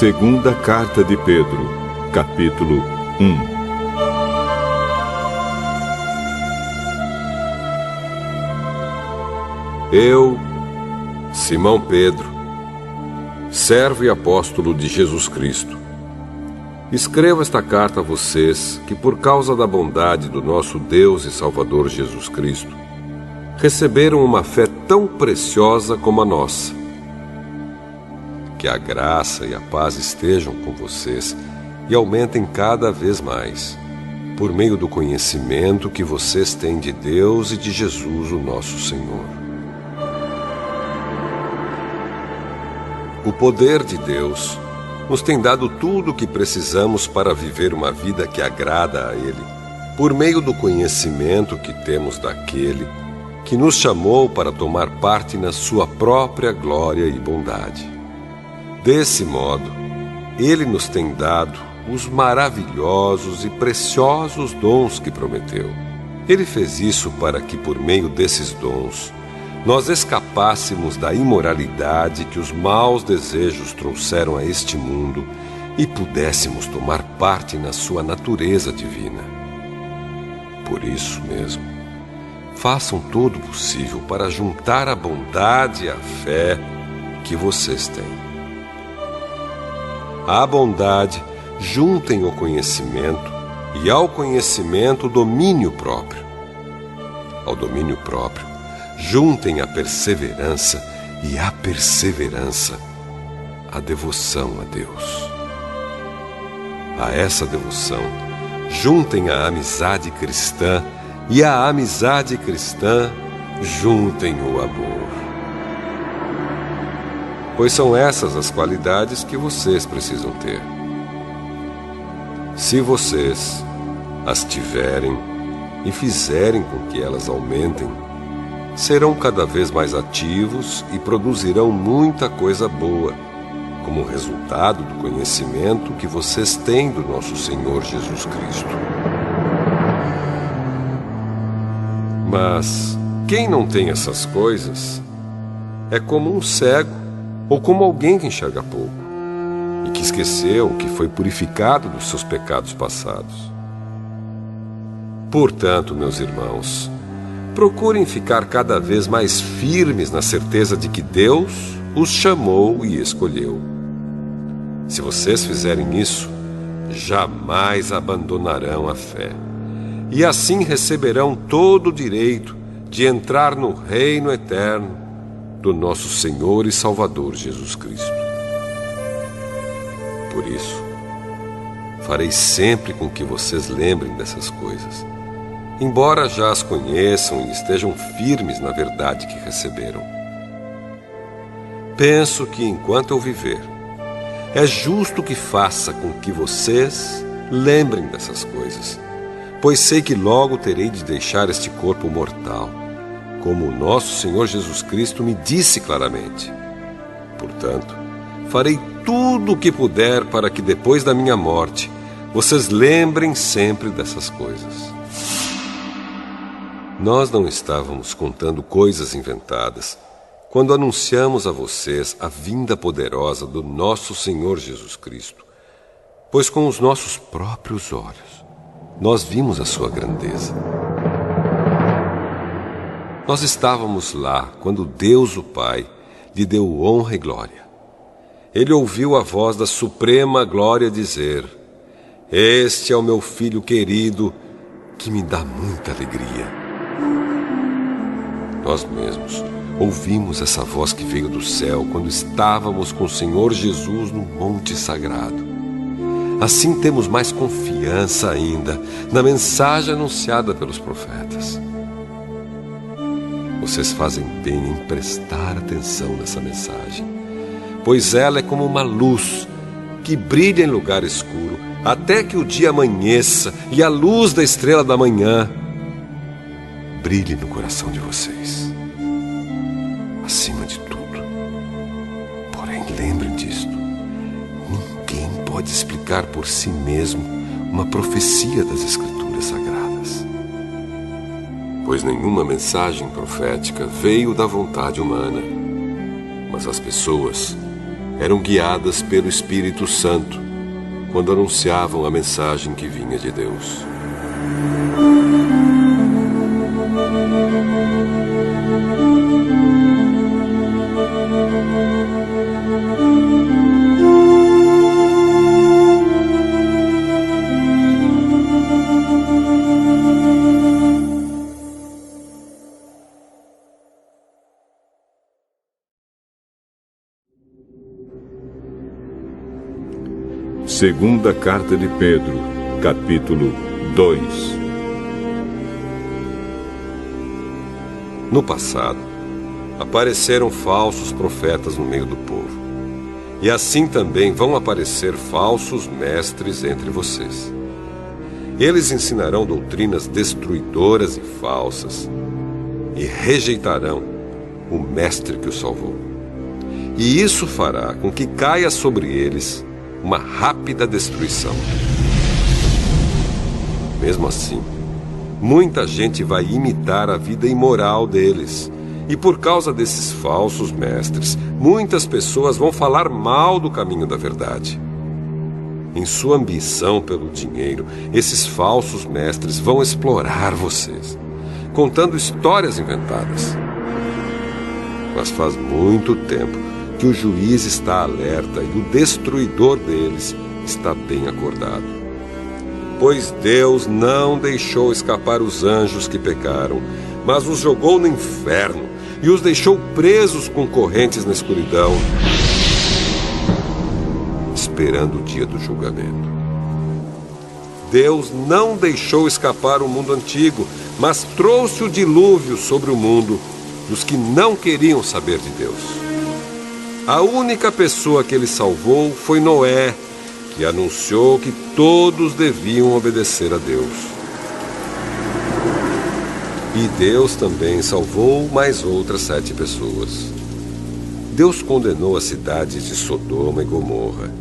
Segunda Carta de Pedro, capítulo 1. Eu, Simão Pedro, servo e apóstolo de Jesus Cristo, escrevo esta carta a vocês que, por causa da bondade do nosso Deus e Salvador Jesus Cristo, receberam uma fé tão preciosa como a nossa. Que a graça e a paz estejam com vocês e aumentem cada vez mais, por meio do conhecimento que vocês têm de Deus e de Jesus, o nosso Senhor. O poder de Deus nos tem dado tudo o que precisamos para viver uma vida que agrada a Ele, por meio do conhecimento que temos daquele que nos chamou para tomar parte na sua própria glória e bondade. Desse modo, Ele nos tem dado os maravilhosos e preciosos dons que prometeu. Ele fez isso para que, por meio desses dons, nós escapássemos da imoralidade que os maus desejos trouxeram a este mundo e pudéssemos tomar parte na sua natureza divina. Por isso mesmo, façam todo o possível para juntar a bondade e a fé que vocês têm. À bondade, juntem o conhecimento, e ao conhecimento, o domínio próprio. Ao domínio próprio, juntem a perseverança, e à perseverança, a devoção a Deus. A essa devoção, juntem a amizade cristã, e à amizade cristã, juntem o amor. Pois são essas as qualidades que vocês precisam ter. Se vocês as tiverem e fizerem com que elas aumentem, serão cada vez mais ativos e produzirão muita coisa boa, como resultado do conhecimento que vocês têm do nosso Senhor Jesus Cristo. Mas quem não tem essas coisas é como um cego ou como alguém que enxerga pouco e que esqueceu que foi purificado dos seus pecados passados. Portanto, meus irmãos, procurem ficar cada vez mais firmes na certeza de que Deus os chamou e escolheu. Se vocês fizerem isso, jamais abandonarão a fé, e assim receberão todo o direito de entrar no reino eterno do nosso Senhor e Salvador Jesus Cristo. Por isso, farei sempre com que vocês lembrem dessas coisas, embora já as conheçam e estejam firmes na verdade que receberam. Penso que, enquanto eu viver, é justo que faça com que vocês lembrem dessas coisas, pois sei que logo terei de deixar este corpo mortal, como o nosso Senhor Jesus Cristo me disse claramente. Portanto, farei tudo o que puder para que depois da minha morte, vocês lembrem sempre dessas coisas. Nós não estávamos contando coisas inventadas quando anunciamos a vocês a vinda poderosa do nosso Senhor Jesus Cristo, pois com os nossos próprios olhos nós vimos a sua grandeza. Nós estávamos lá quando Deus, o Pai, lhe deu honra e glória. Ele ouviu a voz da suprema glória dizer: "Este é o meu filho querido, que me dá muita alegria." Nós mesmos ouvimos essa voz que veio do céu quando estávamos com o Senhor Jesus no Monte Sagrado. Assim temos mais confiança ainda na mensagem anunciada pelos profetas. Vocês fazem bem em prestar atenção nessa mensagem, pois ela é como uma luz que brilha em lugar escuro até que o dia amanheça e a luz da estrela da manhã brilhe no coração de vocês. Acima de tudo, porém, lembrem disto: ninguém pode explicar por si mesmo uma profecia das Escrituras Sagradas, pois nenhuma mensagem profética veio da vontade humana, mas as pessoas eram guiadas pelo Espírito Santo quando anunciavam a mensagem que vinha de Deus. Segunda Carta de Pedro, capítulo 2. No passado, apareceram falsos profetas no meio do povo. E assim também vão aparecer falsos mestres entre vocês. Eles ensinarão doutrinas destruidoras e falsas e rejeitarão o mestre que os salvou. E isso fará com que caia sobre eles uma rápida destruição. Mesmo assim, muita gente vai imitar a vida imoral deles. E por causa desses falsos mestres, muitas pessoas vão falar mal do caminho da verdade. Em sua ambição pelo dinheiro, esses falsos mestres vão explorar vocês, contando histórias inventadas. Mas faz muito tempo que o juiz está alerta e o destruidor deles está bem acordado. Pois Deus não deixou escapar os anjos que pecaram, mas os jogou no inferno e os deixou presos com correntes na escuridão, esperando o dia do julgamento. Deus não deixou escapar o mundo antigo, mas trouxe o dilúvio sobre o mundo dos que não queriam saber de Deus. A única pessoa que ele salvou foi Noé, que anunciou que todos deviam obedecer a Deus. E Deus também salvou mais outras 7 pessoas. Deus condenou as cidades de Sodoma e Gomorra,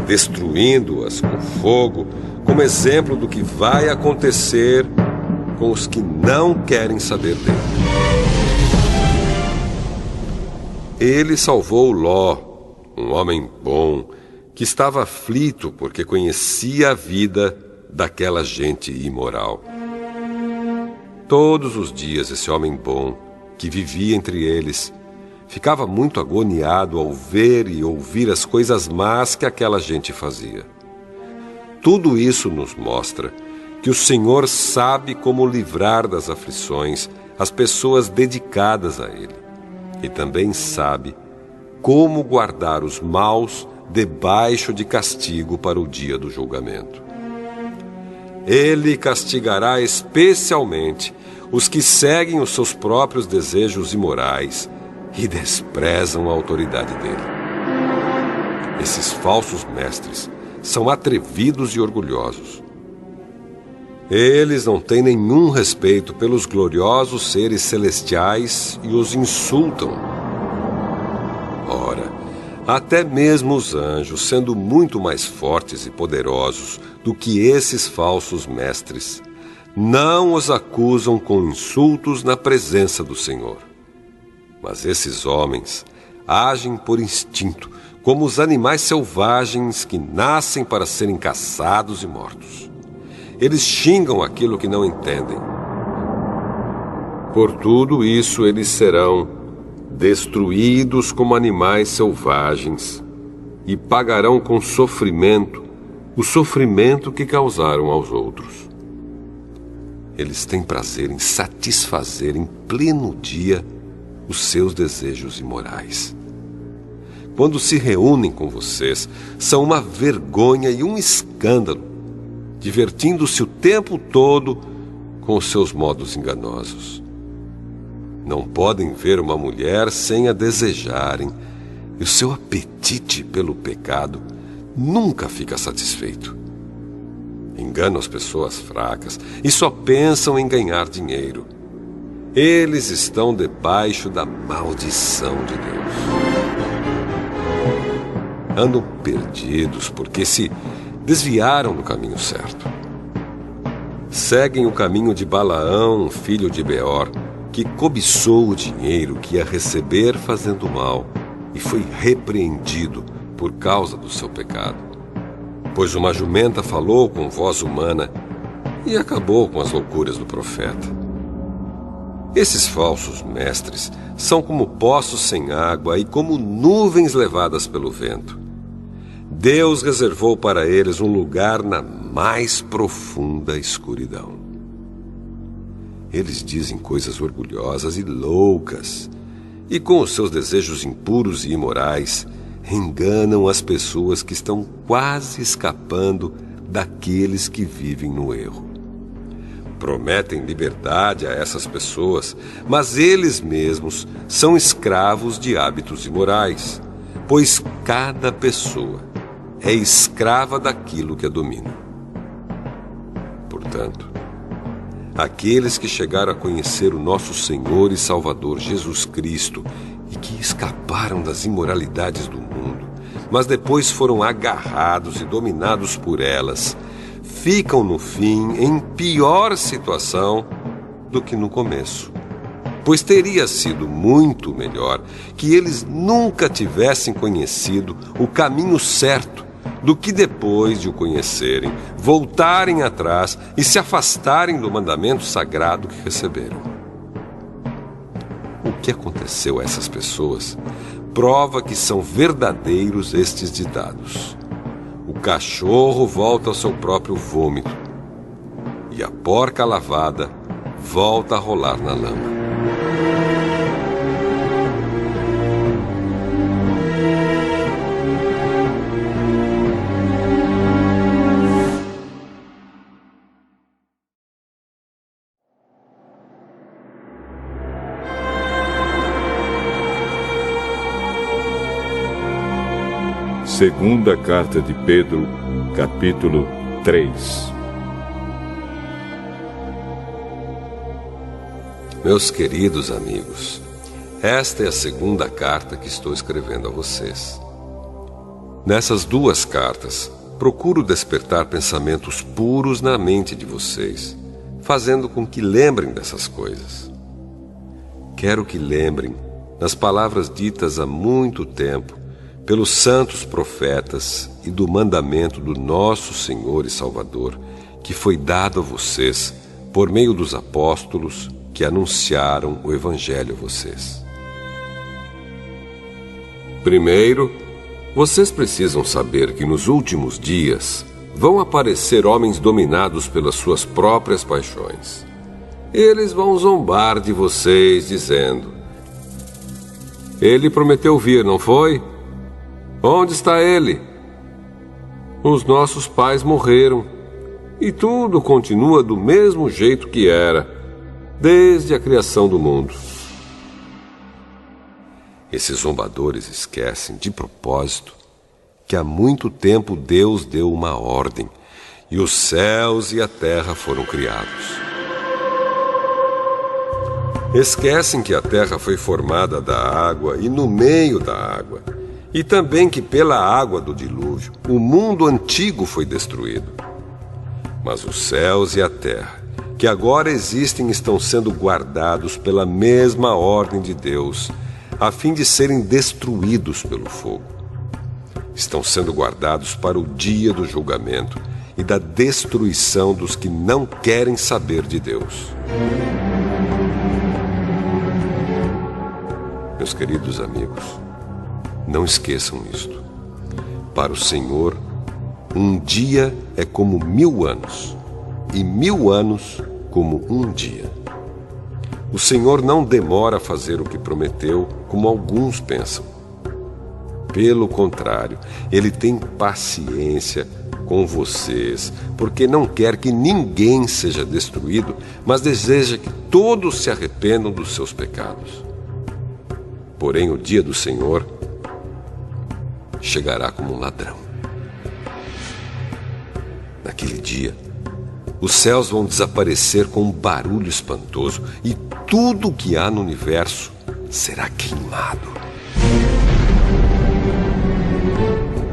destruindo-as com fogo, como exemplo do que vai acontecer com os que não querem saber dele. Ele salvou Ló, um homem bom, que estava aflito porque conhecia a vida daquela gente imoral. Todos os dias esse homem bom, que vivia entre eles, ficava muito agoniado ao ver e ouvir as coisas más que aquela gente fazia. Tudo isso nos mostra que o Senhor sabe como livrar das aflições as pessoas dedicadas a Ele. E também sabe como guardar os maus debaixo de castigo para o dia do julgamento. Ele castigará especialmente os que seguem os seus próprios desejos imorais e desprezam a autoridade dele. Esses falsos mestres são atrevidos e orgulhosos. Eles não têm nenhum respeito pelos gloriosos seres celestiais e os insultam. Ora, até mesmo os anjos, sendo muito mais fortes e poderosos do que esses falsos mestres, não os acusam com insultos na presença do Senhor. Mas esses homens agem por instinto, como os animais selvagens que nascem para serem caçados e mortos. Eles xingam aquilo que não entendem. Por tudo isso, eles serão destruídos como animais selvagens e pagarão com sofrimento o sofrimento que causaram aos outros. Eles têm prazer em satisfazer em pleno dia os seus desejos imorais. Quando se reúnem com vocês, são uma vergonha e um escândalo, divertindo-se o tempo todo com os seus modos enganosos. Não podem ver uma mulher sem a desejarem, e o seu apetite pelo pecado nunca fica satisfeito. Enganam as pessoas fracas e só pensam em ganhar dinheiro. Eles estão debaixo da maldição de Deus. Andam perdidos porque se desviaram do caminho certo. Seguem o caminho de Balaão, filho de Beor, que cobiçou o dinheiro que ia receber fazendo mal e foi repreendido por causa do seu pecado. Pois uma jumenta falou com voz humana e acabou com as loucuras do profeta. Esses falsos mestres são como poços sem água e como nuvens levadas pelo vento. Deus reservou para eles um lugar na mais profunda escuridão. Eles dizem coisas orgulhosas e loucas, e com os seus desejos impuros e imorais, enganam as pessoas que estão quase escapando daqueles que vivem no erro. Prometem liberdade a essas pessoas, mas eles mesmos são escravos de hábitos imorais, pois cada pessoa é escrava daquilo que a domina. Portanto, aqueles que chegaram a conhecer o nosso Senhor e Salvador Jesus Cristo e que escaparam das imoralidades do mundo, mas depois foram agarrados e dominados por elas, ficam no fim em pior situação do que no começo. Pois teria sido muito melhor que eles nunca tivessem conhecido o caminho certo do que depois de o conhecerem, voltarem atrás e se afastarem do mandamento sagrado que receberam. O que aconteceu a essas pessoas prova que são verdadeiros estes ditados. O cachorro volta ao seu próprio vômito e a porca lavada volta a rolar na lama. Segunda carta de Pedro, capítulo 3. Meus queridos amigos, esta é a segunda carta que estou escrevendo a vocês. Nessas duas cartas, procuro despertar pensamentos puros na mente de vocês, fazendo com que lembrem dessas coisas. Quero que lembrem das palavras ditas há muito tempo pelos santos profetas e do mandamento do nosso Senhor e Salvador, que foi dado a vocês por meio dos apóstolos que anunciaram o Evangelho a vocês. Primeiro, vocês precisam saber que nos últimos dias vão aparecer homens dominados pelas suas próprias paixões. Eles vão zombar de vocês, dizendo: "Ele prometeu vir, não foi? Onde está ele? Os nossos pais morreram e tudo continua do mesmo jeito que era, desde a criação do mundo." Esses zombadores esquecem, de propósito, que há muito tempo Deus deu uma ordem e os céus e a terra foram criados. Esquecem que a terra foi formada da água e no meio da água, e também que pela água do dilúvio o mundo antigo foi destruído. Mas os céus e a terra, que agora existem, estão sendo guardados pela mesma ordem de Deus, a fim de serem destruídos pelo fogo. Estão sendo guardados para o dia do julgamento e da destruição dos que não querem saber de Deus. Meus queridos amigos, não esqueçam isto. Para o Senhor, um dia é como 1000 anos, e 1000 anos como um dia. O Senhor não demora a fazer o que prometeu, como alguns pensam. Pelo contrário, Ele tem paciência com vocês, porque não quer que ninguém seja destruído, mas deseja que todos se arrependam dos seus pecados. Porém, o dia do Senhor chegará como um ladrão. Naquele dia, os céus vão desaparecer com um barulho espantoso e tudo o que há no universo será queimado.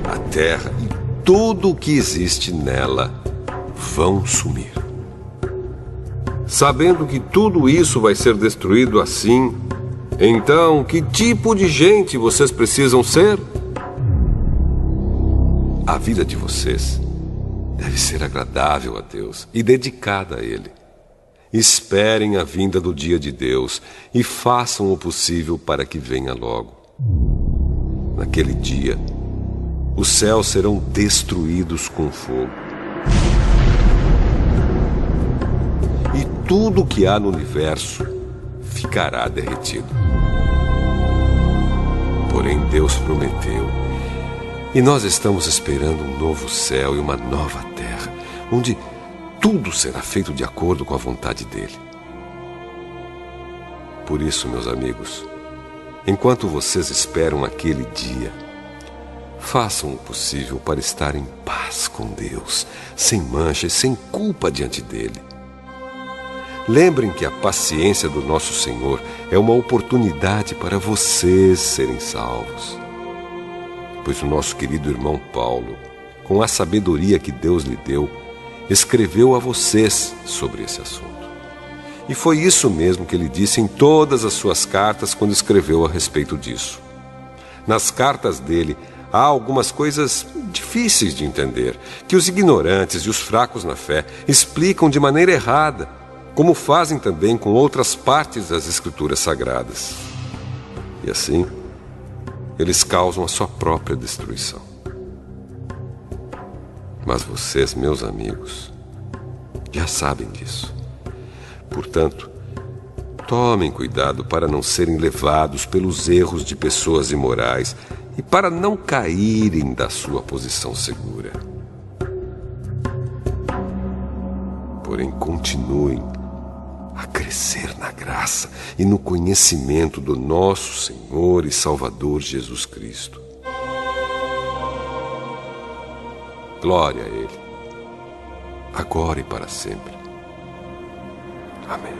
A terra e tudo o que existe nela vão sumir. Sabendo que tudo isso vai ser destruído assim, então que tipo de gente vocês precisam ser? A vida de vocês deve ser agradável a Deus e dedicada a Ele. Esperem a vinda do dia de Deus e façam o possível para que venha logo. Naquele dia, os céus serão destruídos com fogo. E tudo que há no universo ficará derretido. Porém, Deus prometeu, e nós estamos esperando um novo céu e uma nova terra, onde tudo será feito de acordo com a vontade dele. Por isso, meus amigos, enquanto vocês esperam aquele dia, façam o possível para estar em paz com Deus, sem mancha e sem culpa diante dele. Lembrem que a paciência do nosso Senhor é uma oportunidade para vocês serem salvos. Pois o nosso querido irmão Paulo, com a sabedoria que Deus lhe deu, escreveu a vocês sobre esse assunto. E foi isso mesmo que ele disse em todas as suas cartas quando escreveu a respeito disso. Nas cartas dele, há algumas coisas difíceis de entender, que os ignorantes e os fracos na fé explicam de maneira errada, como fazem também com outras partes das Escrituras Sagradas. E assim, eles causam a sua própria destruição. Mas vocês, meus amigos, já sabem disso. Portanto, tomem cuidado para não serem levados pelos erros de pessoas imorais e para não caírem da sua posição segura. Porém, continuem a crescer na graça e no conhecimento do nosso Senhor e Salvador Jesus Cristo. Glória a Ele, agora e para sempre. Amém.